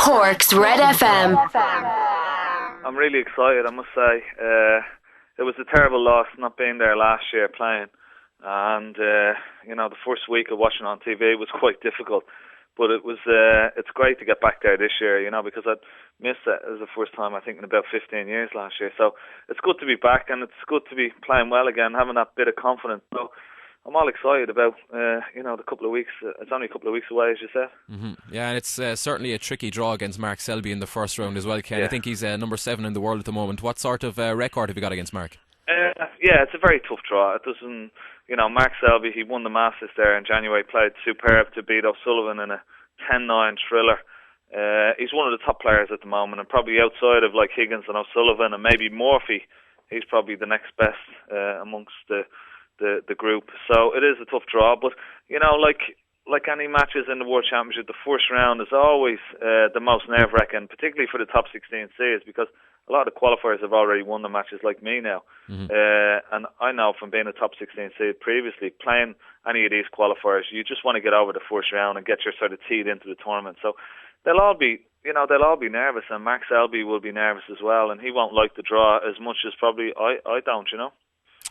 Cork's Red FM. I'm really excited, I must say. It was a terrible loss not being there last year playing. And, the first week of watching on TV was quite difficult. But it's great to get back there this year, because I'd missed it. It was the first time, I think, in about 15 years last year. So it's good to be back, and it's good to be playing well again, having that bit of confidence. So I'm all excited about, the couple of weeks. It's only a couple of weeks away, as you said. Mm-hmm. Yeah, and it's certainly a tricky draw against Mark Selby in the first round as well, Ken. Yeah. I think he's number 7 in the world at the moment. What sort of record have you got against Mark? It's a very tough draw. It doesn't, Mark Selby, he won the Masters there in January, played superb to beat O'Sullivan in a 10-9 thriller. He's one of the top players at the moment, and probably outside of like Higgins and O'Sullivan and maybe Murphy, he's probably the next best amongst the group. So it is a tough draw, but like any matches in the World Championship, the first round is always the most nerve-wracking, particularly for the top 16 seeds, because a lot of the qualifiers have already won the matches like me now. Mm-hmm. And I know from being a top 16 seed previously, playing any of these qualifiers, you just want to get over the first round and get your sort of teeth into the tournament. So they'll all be nervous, and Mark Selby will be nervous as well, and he won't like the draw as much as probably I don't,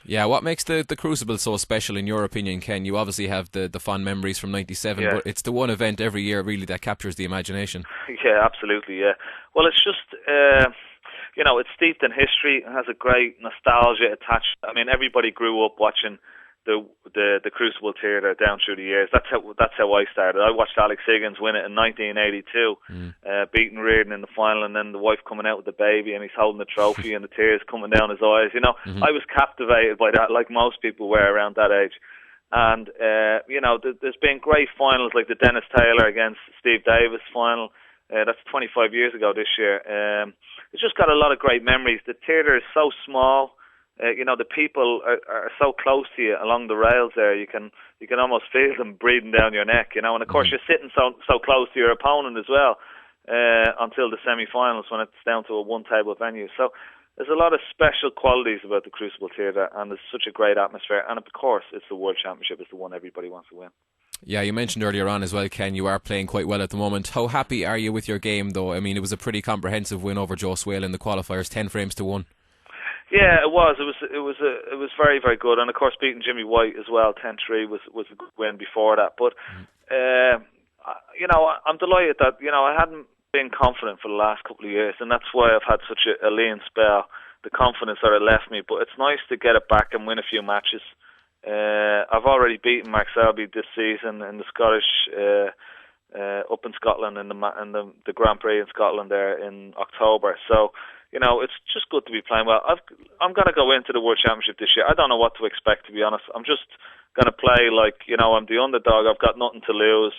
Yeah, what makes the Crucible so special in your opinion, Ken? You obviously have the fond memories from 97, yeah. But it's the one event every year really that captures the imagination. Yeah, absolutely, yeah. Well, it's just, it's steeped in history. It has a great nostalgia attached. I mean, everybody grew up watching the Crucible theatre down through the years. That's how I started. I watched Alex Higgins win it in 1982, beating Reardon in the final, and then the wife coming out with the baby, and he's holding the trophy, and the tears coming down his eyes. I was captivated by that, like most people were around that age. And there's been great finals, like the Dennis Taylor against Steve Davis final. That's 25 years ago this year. It's just got a lot of great memories. The theatre is so small. The people are so close to you along the rails there. You can almost feel them breathing down your neck, and of course you're sitting so close to your opponent as well until the semi-finals when it's down to a one-table venue. So there's a lot of special qualities about the Crucible Theatre, and there's such a great atmosphere. And of course, it's the World Championship. It's the one everybody wants to win. Yeah, you mentioned earlier on as well, Ken, you are playing quite well at the moment. How happy are you with your game, though? I mean, it was a pretty comprehensive win over Joe Swale in the qualifiers, 10 frames to 1. Yeah, it was. It was very, very good, and of course beating Jimmy White as well, 10-3 was a good win before that. But I'm delighted that I hadn't been confident for the last couple of years, and that's why I've had such a lean spell. The confidence sort of left me, but it's nice to get it back and win a few matches. I've already beaten Mark Selby this season in the Scottish up in Scotland in the Grand Prix in Scotland there in October. So. It's just good to be playing well. I'm going to go into the World Championship this year. I don't know what to expect, to be honest. I'm just going to play like, I'm the underdog. I've got nothing to lose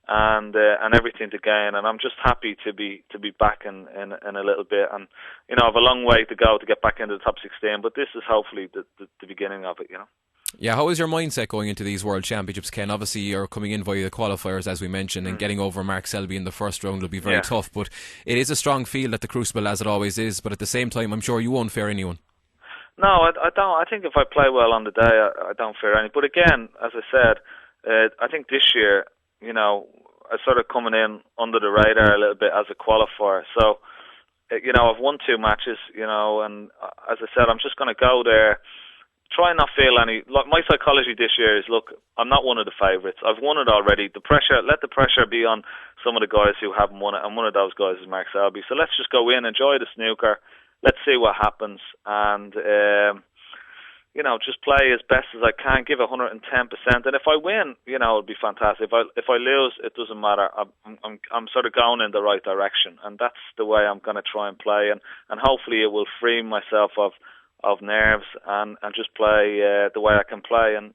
and everything to gain. And I'm just happy to be back in a little bit. And, I have a long way to go to get back into the top 16. But this is hopefully the beginning of it, Yeah, how is your mindset going into these World Championships, Ken? Obviously, you're coming in via the qualifiers, as we mentioned, and getting over Mark Selby in the first round will be very tough. But it is a strong field at the Crucible, as it always is. But at the same time, I'm sure you won't fear anyone. No, I don't. I think if I play well on the day, I don't fear any. But again, as I said, I think this year, I sort of coming in under the radar a little bit as a qualifier. So, I've won 2 matches, and as I said, I'm just going to go there. Try and not feel any. Like my psychology this year is, look, I'm not one of the favourites. I've won it already. Let the pressure be on some of the guys who haven't won it, and one of those guys is Mark Selby. So let's just go in, enjoy the snooker. Let's see what happens, and just play as best as I can, give 110%. And if I win, it'll be fantastic. If I lose, it doesn't matter. I'm sort of going in the right direction, and that's the way I'm going to try and play, and hopefully it will free myself of nerves and just play the way I can play, and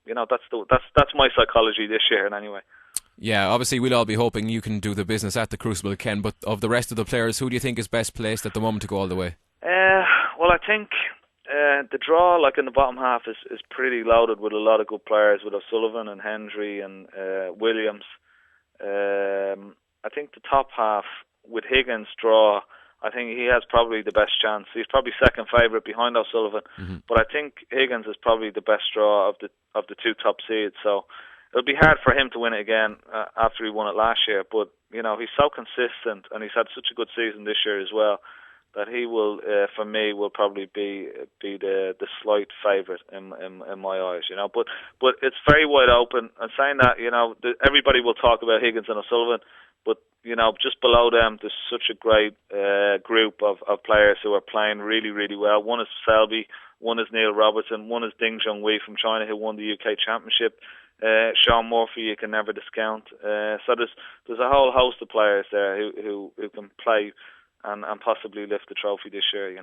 that's my psychology this year. And anyway, yeah, obviously we'll all be hoping you can do the business at the Crucible, Ken. But of the rest of the players, who do you think is best placed at the moment to go all the way? Well, I think the draw, like in the bottom half, is pretty loaded with a lot of good players, with O'Sullivan and Hendry and Williams. I think the top half with Higgins draw, I think he has probably the best chance. He's probably second favourite behind O'Sullivan, but I think Higgins is probably the best draw of the 2 top seeds. So it'll be hard for him to win it again after he won it last year. But he's so consistent, and he's had such a good season this year as well, that he will, for me, will probably be the slight favourite in my eyes. But it's very wide open. And saying that, everybody will talk about Higgins and O'Sullivan, but just below them, there's such a great group of players who are playing really, really well. One is Selby, one is Neil Robertson, one is Ding Junhui from China, who won the UK Championship. Sean Murphy, you can never discount. So there's a whole host of players there who can play and possibly lift the trophy this year.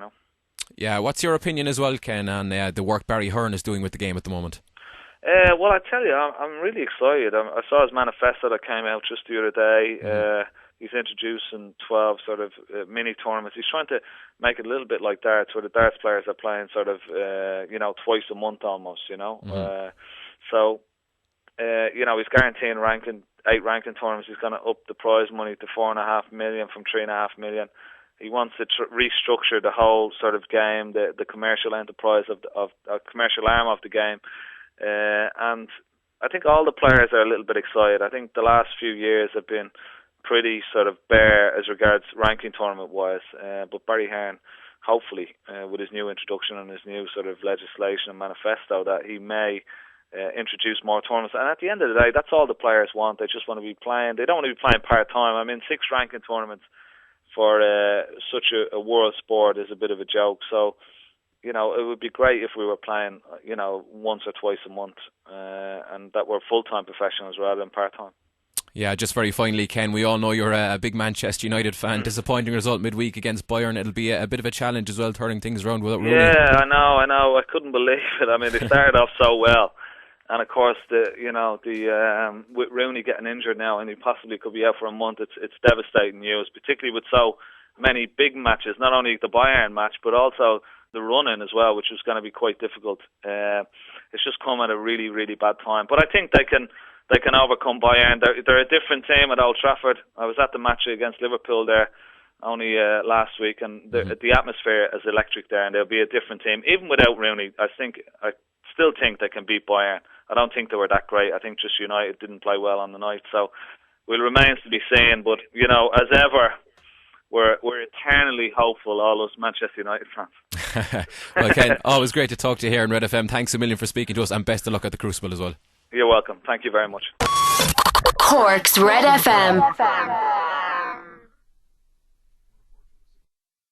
Yeah, what's your opinion as well, Ken, on the work Barry Hearn is doing with the game at the moment? Well, I tell you, I'm really excited. I saw his manifesto that came out just the other day. He's introducing 12 sort of mini tournaments. He's trying to make it a little bit like darts, where the darts players are playing sort of, twice a month almost, So, he's guaranteeing 8 ranking tournaments. He's going to up the prize money to $4.5 million from $3.5 million. He wants to restructure the whole sort of game, the commercial enterprise of commercial arm of the game. And I think all the players are a little bit excited. I think the last few years have been pretty sort of bare as regards ranking tournament-wise. But Barry Hearn, hopefully, with his new introduction and his new sort of legislation and manifesto, that he may introduce more tournaments. And at the end of the day, that's all the players want. They just want to be playing. They don't want to be playing part-time. I mean, 6 ranking tournaments for such a world sport is a bit of a joke. So, it would be great if we were playing, once or twice a month, and that we're full-time professionals rather than part-time. Yeah, just very finally, Ken, we all know you're a big Manchester United fan. Disappointing result midweek against Bayern. It'll be a bit of a challenge as well, turning things around without Rooney. Yeah, I know. I couldn't believe it. I mean, they started off so well. And of course, with Rooney getting injured now, and he possibly could be out for a month, it's devastating news, particularly with so many big matches, not only the Bayern match, but also the run-in as well, which was going to be quite difficult. It's just come at a really, really bad time. But I think they can overcome Bayern. They're a different team at Old Trafford. I was at the match against Liverpool there only last week, and the atmosphere is electric there, and they'll be a different team. Even without Rooney, I still think they can beat Bayern. I don't think they were that great. I think just United didn't play well on the night. So it remains to be seen. But, as ever, we're eternally hopeful, all us Manchester United fans. Well, Ken, always great to talk to you here on Red FM. Thanks a million for speaking to us, and best of luck at the Crucible as well. You're welcome. Thank you very much. Cork's Red FM.